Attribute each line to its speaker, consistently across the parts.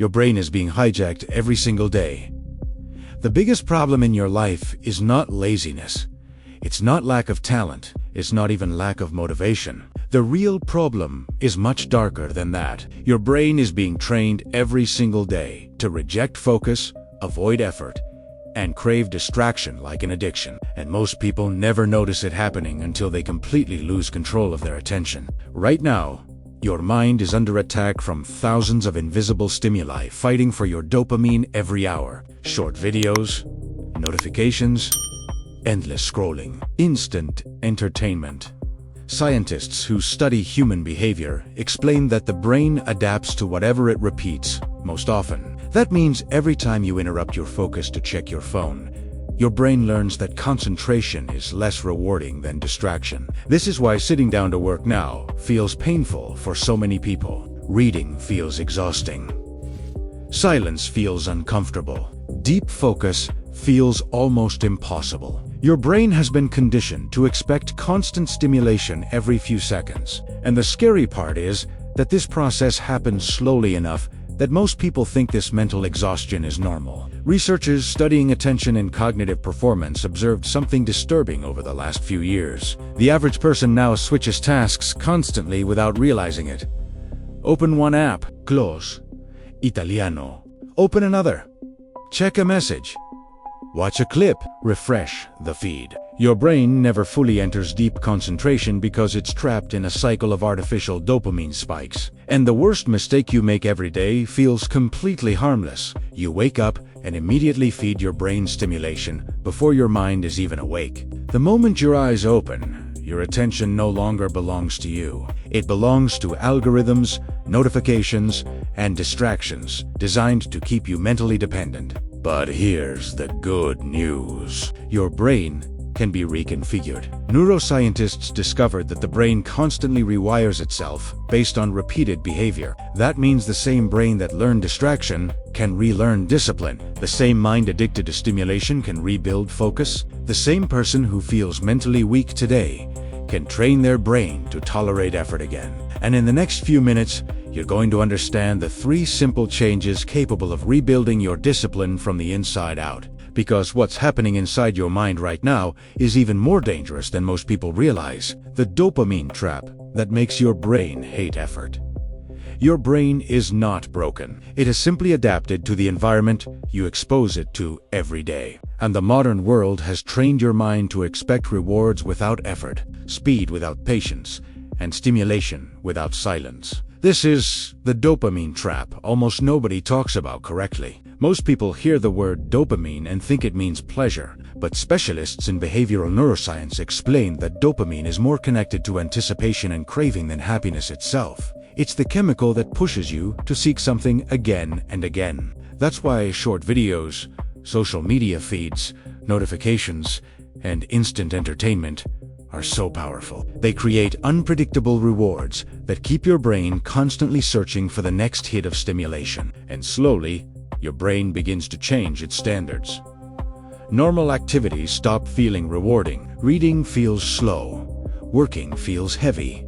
Speaker 1: Your brain is being hijacked every single day. The biggest problem in your life is not laziness. It's not lack of talent. It's not even lack of motivation. The real problem is much darker than that. Your brain is being trained every single day to reject focus, avoid effort, and crave distraction like an addiction. And most people never notice it happening until they completely lose control of their attention. Right now, your mind is under attack from thousands of invisible stimuli fighting for your dopamine every hour. Short videos, notifications, endless scrolling, instant entertainment. Scientists who study human behavior explain that the brain adapts to whatever it repeats most often. That means every time you interrupt your focus to check your phone, your brain learns that concentration is less rewarding than distraction. This is why sitting down to work now feels painful for so many people. Reading feels exhausting. Silence feels uncomfortable. Deep focus feels almost impossible. Your brain has been conditioned to expect constant stimulation every few seconds. And the scary part is that this process happens slowly enough that most people think this mental exhaustion is normal. Researchers studying attention and cognitive performance observed something disturbing over the last few years. The average person now switches tasks constantly without realizing it. Open one app, close, Italiano. Open another, check a message. Watch a clip, refresh the feed. Your brain never fully enters deep concentration because it's trapped in a cycle of artificial dopamine spikes. And the worst mistake you make every day feels completely harmless. You wake up and immediately feed your brain stimulation before your mind is even awake. The moment your eyes open, your attention no longer belongs to you. It belongs to algorithms, notifications, and distractions designed to keep you mentally dependent. But here's the good news. Your brain can be reconfigured. Neuroscientists discovered that the brain constantly rewires itself based on repeated behavior. That means the same brain that learned distraction can relearn discipline. The same mind addicted to stimulation can rebuild focus. The same person who feels mentally weak today can train their brain to tolerate effort again. And in the next few minutes, you're going to understand the 3 simple changes capable of rebuilding your discipline from the inside out. Because what's happening inside your mind right now is even more dangerous than most people realize. The dopamine trap that makes your brain hate effort. Your brain is not broken. It has simply adapted to the environment you expose it to every day. And the modern world has trained your mind to expect rewards without effort, speed without patience, and stimulation without silence. This is the dopamine trap almost nobody talks about correctly. Most people hear the word dopamine and think it means pleasure, but specialists in behavioral neuroscience explain that dopamine is more connected to anticipation and craving than happiness itself. It's the chemical that pushes you to seek something again and again. That's why short videos, social media feeds, notifications, and instant entertainment are so powerful. They create unpredictable rewards that keep your brain constantly searching for the next hit of stimulation. And slowly, your brain begins to change its standards. Normal activities stop feeling rewarding. Reading feels slow. Working feels heavy.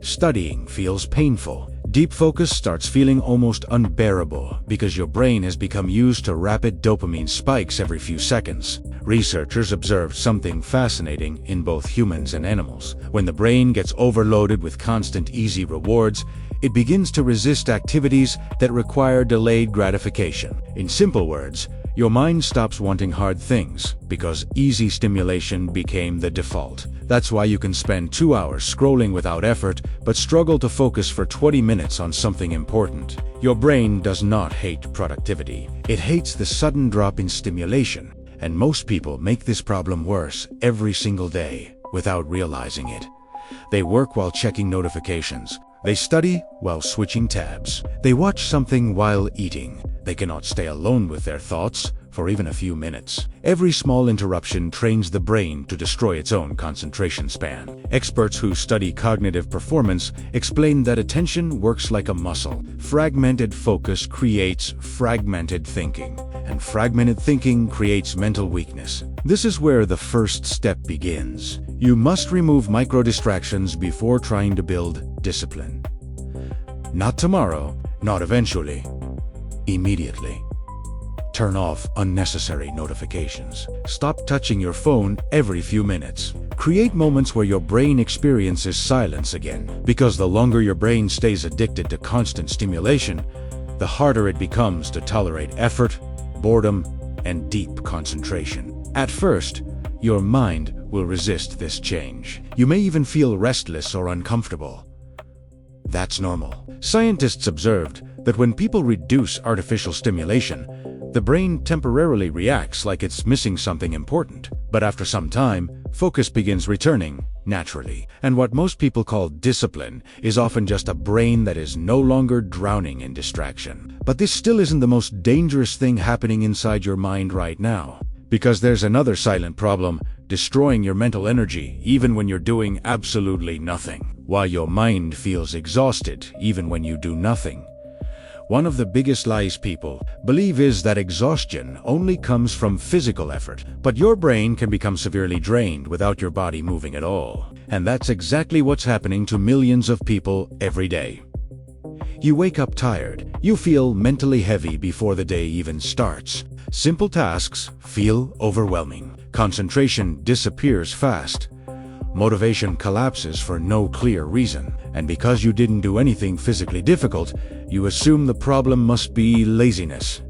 Speaker 1: Studying feels painful. Deep focus starts feeling almost unbearable because your brain has become used to rapid dopamine spikes every few seconds. Researchers observed something fascinating in both humans and animals. When the brain gets overloaded with constant easy rewards, it begins to resist activities that require delayed gratification. In simple words, your mind stops wanting hard things because easy stimulation became the default. That's why you can spend 2 hours scrolling without effort but struggle to focus for 20 minutes on something important. Your brain does not hate productivity. It hates the sudden drop in stimulation. And most people make this problem worse every single day without realizing it. They work while checking notifications. They study while switching tabs. They watch something while eating. They cannot stay alone with their thoughts for even a few minutes. Every small interruption trains the brain to destroy its own concentration span. Experts who study cognitive performance explain that attention works like a muscle. Fragmented focus creates fragmented thinking, and fragmented thinking creates mental weakness. This is where the first step begins. You must remove micro-distractions before trying to build discipline. Not tomorrow, not eventually, immediately. Turn off unnecessary notifications. Stop touching your phone every few minutes. Create moments where your brain experiences silence again, because the longer your brain stays addicted to constant stimulation, the harder it becomes to tolerate effort, boredom, and deep concentration. At first, your mind will resist this change. You may even feel restless or uncomfortable. That's normal. Scientists observed that when people reduce artificial stimulation, the brain temporarily reacts like it's missing something important. But after some time, focus begins returning naturally. And what most people call discipline is often just a brain that is no longer drowning in distraction. But this still isn't the most dangerous thing happening inside your mind right now. Because there's another silent problem, destroying your mental energy even when you're doing absolutely nothing. While your mind feels exhausted even when you do nothing. One of the biggest lies people believe is that exhaustion only comes from physical effort. But your brain can become severely drained without your body moving at all. And that's exactly what's happening to millions of people every day. You wake up tired. You feel mentally heavy before the day even starts. Simple tasks feel overwhelming. Concentration disappears fast. Motivation collapses for no clear reason. And because you didn't do anything physically difficult, you assume the problem must be laziness.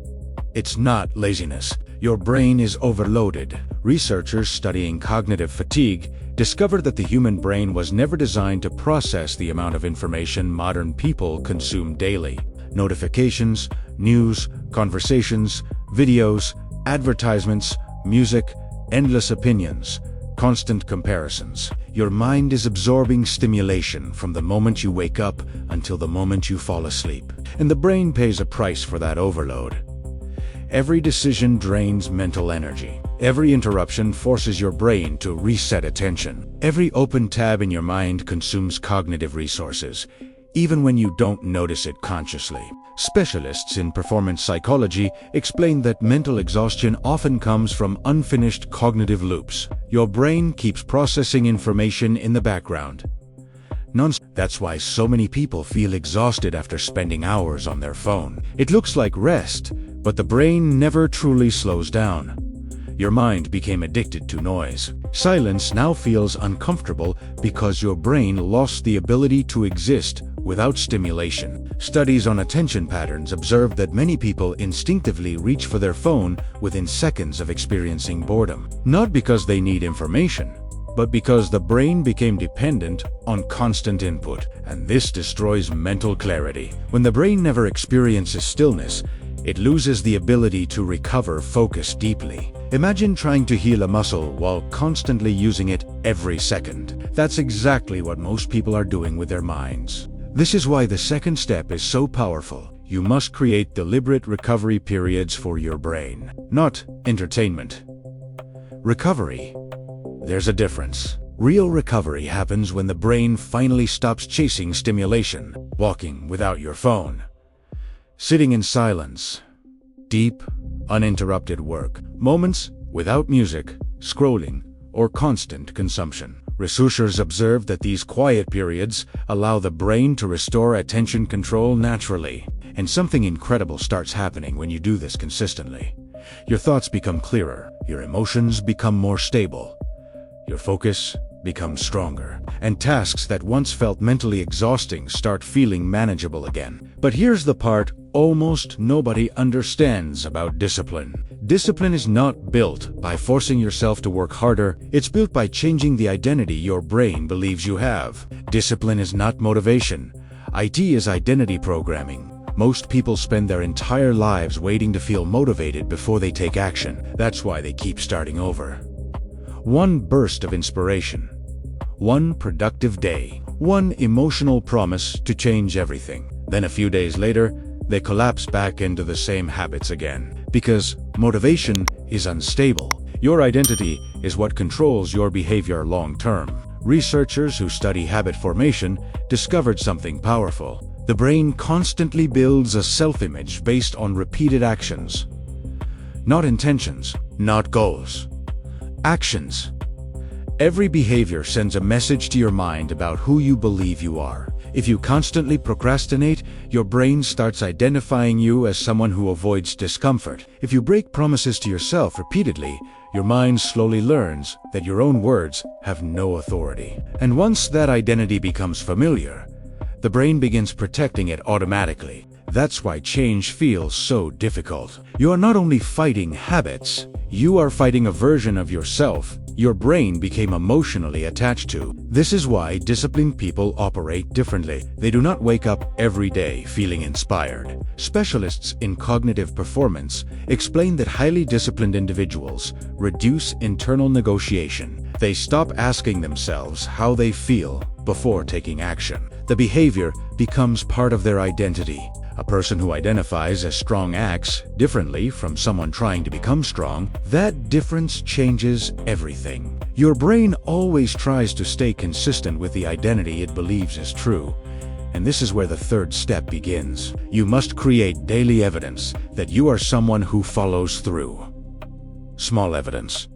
Speaker 1: It's not laziness. Your brain is overloaded. Researchers studying cognitive fatigue discovered that the human brain was never designed to process the amount of information modern people consume daily. Notifications, news, conversations, videos, advertisements, music, endless opinions, constant comparisons. Your mind is absorbing stimulation from the moment you wake up until the moment you fall asleep. And the brain pays a price for that overload. Every decision drains mental energy. Every interruption forces your brain to reset attention. Every open tab in your mind consumes cognitive resources, even when you don't notice it consciously. Specialists in performance psychology explain that mental exhaustion often comes from unfinished cognitive loops. Your brain keeps processing information in the background. That's why so many people feel exhausted after spending hours on their phone. It looks like rest, but the brain never truly slows down. Your mind became addicted to noise. Silence now feels uncomfortable because your brain lost the ability to exist without stimulation. Studies on attention patterns observed that many people instinctively reach for their phone within seconds of experiencing boredom. Not because they need information, but because the brain became dependent on constant input. And this destroys mental clarity. When the brain never experiences stillness, it loses the ability to recover focus deeply. Imagine trying to heal a muscle while constantly using it every second. That's exactly what most people are doing with their minds. This is why the second step is so powerful. You must create deliberate recovery periods for your brain, not entertainment. Recovery. There's a difference. Real recovery happens when the brain finally stops chasing stimulation, walking without your phone, sitting in silence, deep, uninterrupted work, moments without music, scrolling, or constant consumption. Researchers observed that these quiet periods allow the brain to restore attention control naturally. And something incredible starts happening when you do this consistently. Your thoughts become clearer, your emotions become more stable, your focus becomes stronger, and tasks that once felt mentally exhausting start feeling manageable again. But here's the part almost nobody understands about discipline. Discipline is not built by forcing yourself to work harder. It's built by changing the identity your brain believes you have. Discipline is not motivation. IT is identity programming. Most people spend their entire lives waiting to feel motivated before they take action. That's why they keep starting over. One burst of inspiration, one productive day, one emotional promise to change everything. Then a few days later, they collapse back into the same habits again. Because motivation is unstable. Your identity is what controls your behavior long term. Researchers who study habit formation discovered something powerful. The brain constantly builds a self-image based on repeated actions. Not intentions, not goals. Actions. Every behavior sends a message to your mind about who you believe you are. If you constantly procrastinate, your brain starts identifying you as someone who avoids discomfort. If you break promises to yourself repeatedly, your mind slowly learns that your own words have no authority. And once that identity becomes familiar, the brain begins protecting it automatically. That's why change feels so difficult. You are not only fighting habits, you are fighting a version of yourself your brain became emotionally attached to. This is why disciplined people operate differently. They do not wake up every day feeling inspired. Specialists in cognitive performance explain that highly disciplined individuals reduce internal negotiation. They stop asking themselves how they feel before taking action. The behavior becomes part of their identity. A person who identifies as strong acts differently from someone trying to become strong. That difference changes everything. Your brain always tries to stay consistent with the identity it believes is true. And this is where the third step begins. You must create daily evidence that you are someone who follows through. Small evidence.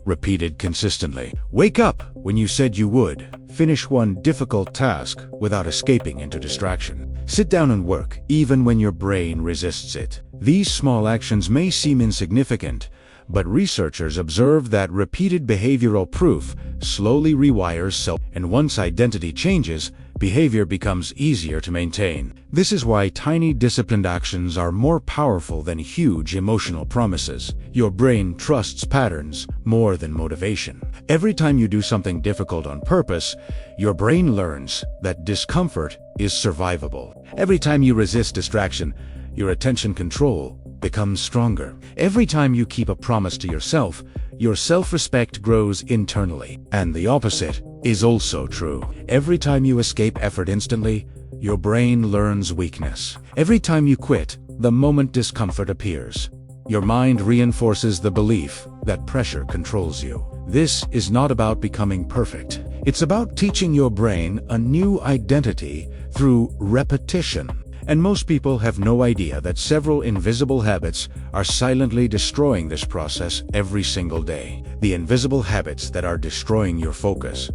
Speaker 1: Repeated consistently. Wake up when you said you would. Finish one difficult task without escaping into distraction. Sit down and work, even when your brain resists it. These small actions may seem insignificant, but researchers observe that repeated behavioral proof slowly rewires self, and once identity changes, behavior becomes easier to maintain. This is why tiny disciplined actions are more powerful than huge emotional promises. Your brain trusts patterns more than motivation. Every time you do something difficult on purpose, your brain learns that discomfort is survivable. Every time you resist distraction, your attention control becomes stronger. Every time you keep a promise to yourself, your self-respect grows internally. And the opposite is also true. Every time you escape effort instantly, your brain learns weakness. Every time you quit, the moment discomfort appears, your mind reinforces the belief that pressure controls you. This is not about becoming perfect. It's about teaching your brain a new identity through repetition. And most people have no idea that several invisible habits are silently destroying this process every single day. The invisible habits that are destroying your focus.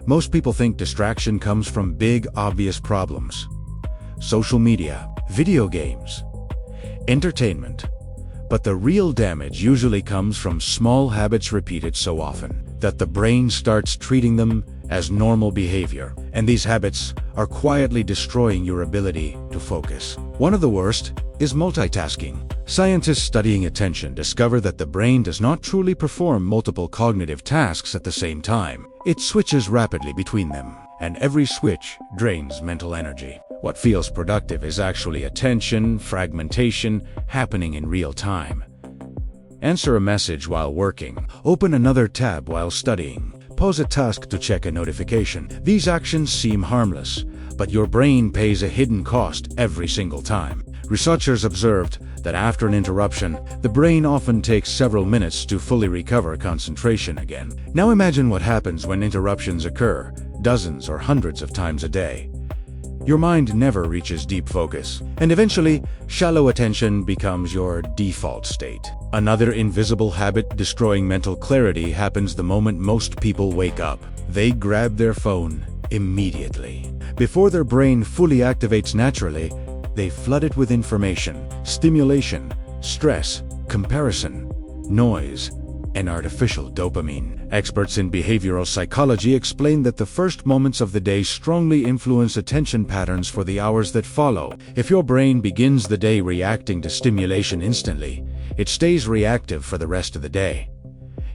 Speaker 1: Most people think distraction comes from big, obvious problems. Social media, video games, entertainment. But the real damage usually comes from small habits repeated so often that the brain starts treating them as normal behavior. And these habits are quietly destroying your ability to focus. One of the worst is multitasking. Scientists studying attention discover that the brain does not truly perform multiple cognitive tasks at the same time. It switches rapidly between them, and every switch drains mental energy. What feels productive is actually attention, fragmentation, happening in real time. Answer a message while working. Open another tab while studying. Pause a task to check a notification. These actions seem harmless, but your brain pays a hidden cost every single time. Researchers observed that after an interruption, the brain often takes several minutes to fully recover concentration again. Now imagine what happens when interruptions occur, dozens or hundreds of times a day. Your mind never reaches deep focus, and eventually, shallow attention becomes your default state. Another invisible habit destroying mental clarity happens the moment most people wake up. They grab their phone immediately. Before their brain fully activates naturally, they flood it with information, stimulation, stress, comparison, noise, and artificial dopamine. Experts in behavioral psychology explain that the first moments of the day strongly influence attention patterns for the hours that follow. If your brain begins the day reacting to stimulation instantly, it stays reactive for the rest of the day.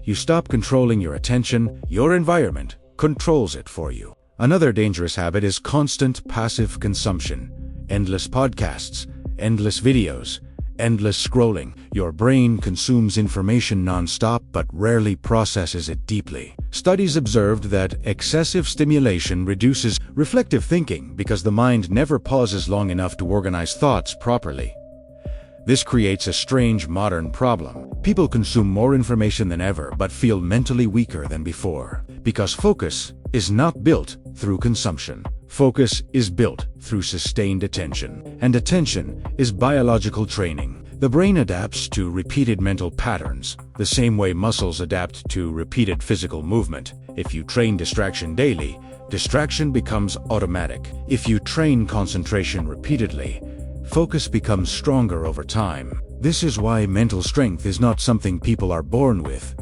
Speaker 1: You stop controlling your attention, your environment controls it for you. Another dangerous habit is constant passive consumption. Endless podcasts, endless videos, endless scrolling. Your brain consumes information non-stop but rarely processes it deeply. Studies observed that excessive stimulation reduces reflective thinking because the mind never pauses long enough to organize thoughts properly. This creates a strange modern problem. People consume more information than ever but feel mentally weaker than before. Because focus is not built through consumption. Focus is built through sustained attention. And attention is biological training. The brain adapts to repeated mental patterns, the same way muscles adapt to repeated physical movement. If you train distraction daily, distraction becomes automatic. If you train concentration repeatedly, focus becomes stronger over time. This is why mental strength is not something people are born with.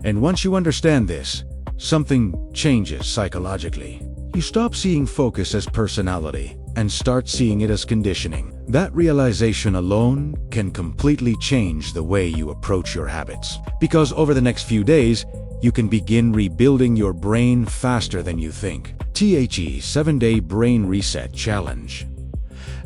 Speaker 1: And once you understand this, something changes psychologically. You stop seeing focus as personality and start seeing it as conditioning. That realization alone can completely change the way you approach your habits. Because over the next few days, you can begin rebuilding your brain faster than you think. The 7-Day Brain Reset Challenge.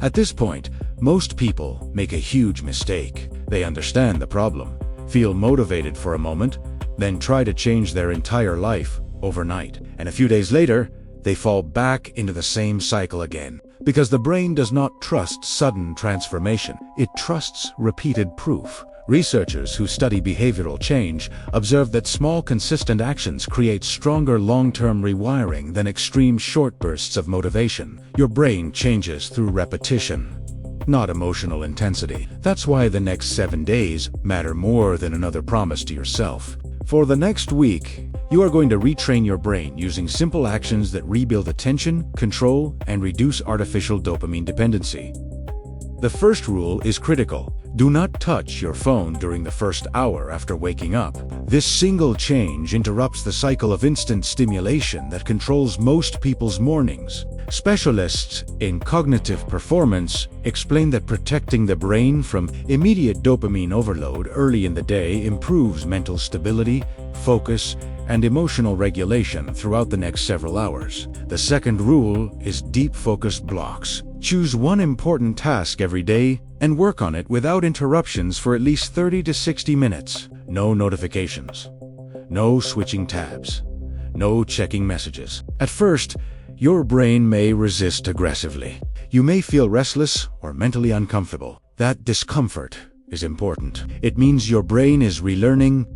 Speaker 1: At this point, most people make a huge mistake. They understand the problem, feel motivated for a moment, then try to change their entire life overnight. And a few days later, they fall back into the same cycle again. Because the brain does not trust sudden transformation. It trusts repeated proof. Researchers who study behavioral change observe that small, consistent actions create stronger long-term rewiring than extreme short bursts of motivation. Your brain changes through repetition, not emotional intensity. That's why the next 7 days matter more than another promise to yourself. For the next week, you are going to retrain your brain using simple actions that rebuild attention, control, and reduce artificial dopamine dependency. The first rule is critical. Do not touch your phone during the first hour after waking up. This single change interrupts the cycle of instant stimulation that controls most people's mornings. Specialists in cognitive performance explain that protecting the brain from immediate dopamine overload early in the day improves mental stability, focus, and emotional regulation throughout the next several hours. The second rule is deep focus blocks. Choose one important task every day and work on it without interruptions for at least 30 to 60 minutes. No notifications. No switching tabs. No checking messages. At first, your brain may resist aggressively. You may feel restless or mentally uncomfortable. That discomfort is important. It means your brain is relearning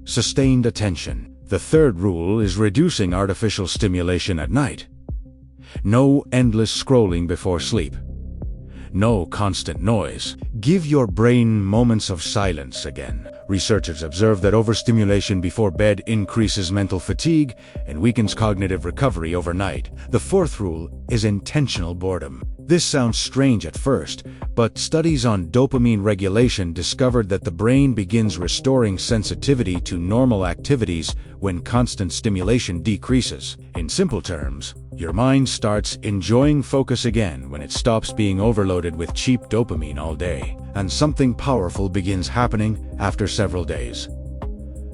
Speaker 1: sustained attention. The third rule is reducing artificial stimulation at night. No endless scrolling before sleep. No constant noise. Give your brain moments of silence again. Researchers observe that overstimulation before bed increases mental fatigue and weakens cognitive recovery overnight. The fourth rule is intentional boredom. This sounds strange at first, but studies on dopamine regulation discovered that the brain begins restoring sensitivity to normal activities when constant stimulation decreases. In simple terms, your mind starts enjoying focus again when it stops being overloaded with cheap dopamine all day. And something powerful begins happening after several days.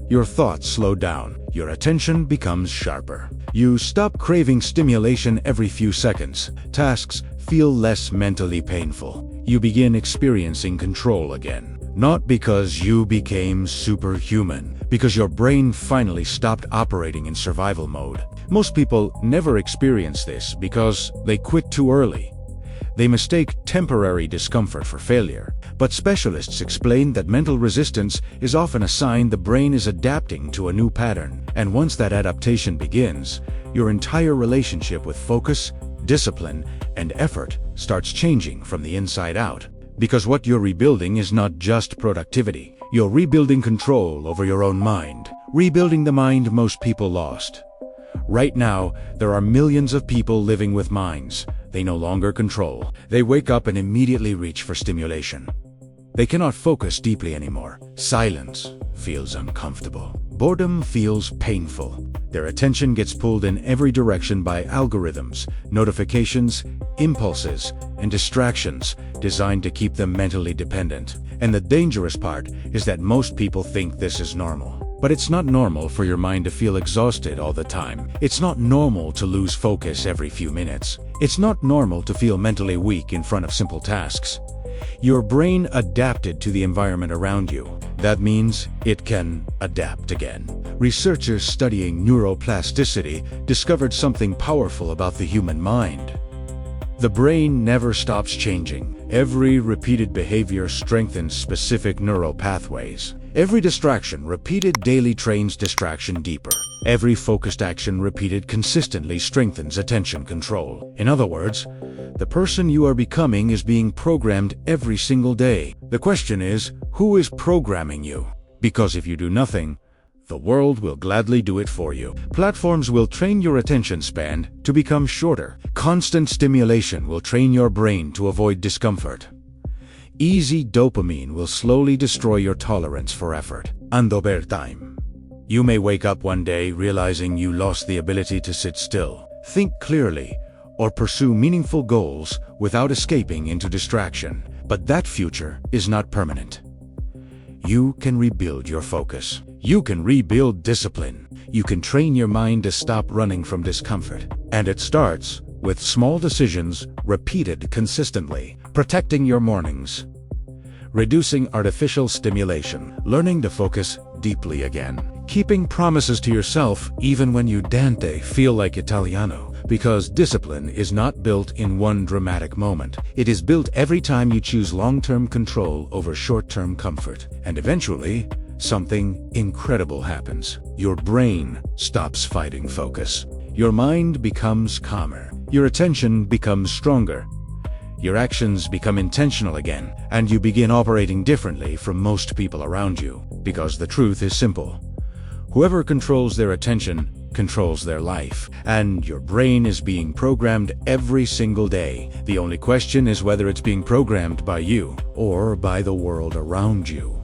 Speaker 1: Your thoughts slow down. Your attention becomes sharper. You stop craving stimulation every few seconds. Tasks feel less mentally painful. You begin experiencing control again. Not because you became superhuman, because your brain finally stopped operating in survival mode. Most people never experience this because they quit too early. They mistake temporary discomfort for failure. But specialists explain that mental resistance is often a sign the brain is adapting to a new pattern. And once that adaptation begins, your entire relationship with focus, discipline, and effort starts changing from the inside out. Because what you're rebuilding is not just productivity. You're rebuilding control over your own mind. Rebuilding the mind most people lost. Right now, there are millions of people living with minds they no longer control. They wake up and immediately reach for stimulation. They cannot focus deeply anymore. Silence feels uncomfortable. Boredom feels painful. Their attention gets pulled in every direction by algorithms, notifications, impulses, and distractions designed to keep them mentally dependent. And the dangerous part is that most people think this is normal. But it's not normal for your mind to feel exhausted all the time. It's not normal to lose focus every few minutes. It's not normal to feel mentally weak in front of simple tasks. Your brain adapted to the environment around you. That means it can adapt again. Researchers studying neuroplasticity discovered something powerful about the human mind. The brain never stops changing. Every repeated behavior strengthens specific neural pathways. Every distraction repeated daily trains distraction deeper. Every focused action repeated consistently strengthens attention control. In other words, the person you are becoming is being programmed every single day. The question is, who is programming you? Because if you do nothing, The world will gladly do it for you. Platforms will train your attention span to become shorter. Constant stimulation will train your brain to avoid discomfort. Easy dopamine will slowly destroy your tolerance for effort. And over time, you may wake up one day realizing you lost the ability to sit still, think clearly, or pursue meaningful goals without escaping into distraction. But that future is not permanent. You can rebuild your focus. You can rebuild discipline. You can train your mind to stop running from discomfort. And it starts with small decisions repeated consistently. Protecting your mornings. Reducing artificial stimulation. Learning to focus deeply again. Keeping promises to yourself even when you dante feel like Italiano. Because discipline is not built in one dramatic moment. It is built every time you choose long-term control over short-term comfort. And eventually, something incredible happens. Your brain stops fighting focus. Your mind becomes calmer. Your attention becomes stronger. Your actions become intentional again, and you begin operating differently from most people around you. Because the truth is simple. Whoever controls their attention controls their life, and your brain is being programmed every single day. The only question is whether it's being programmed by you or by the world around you.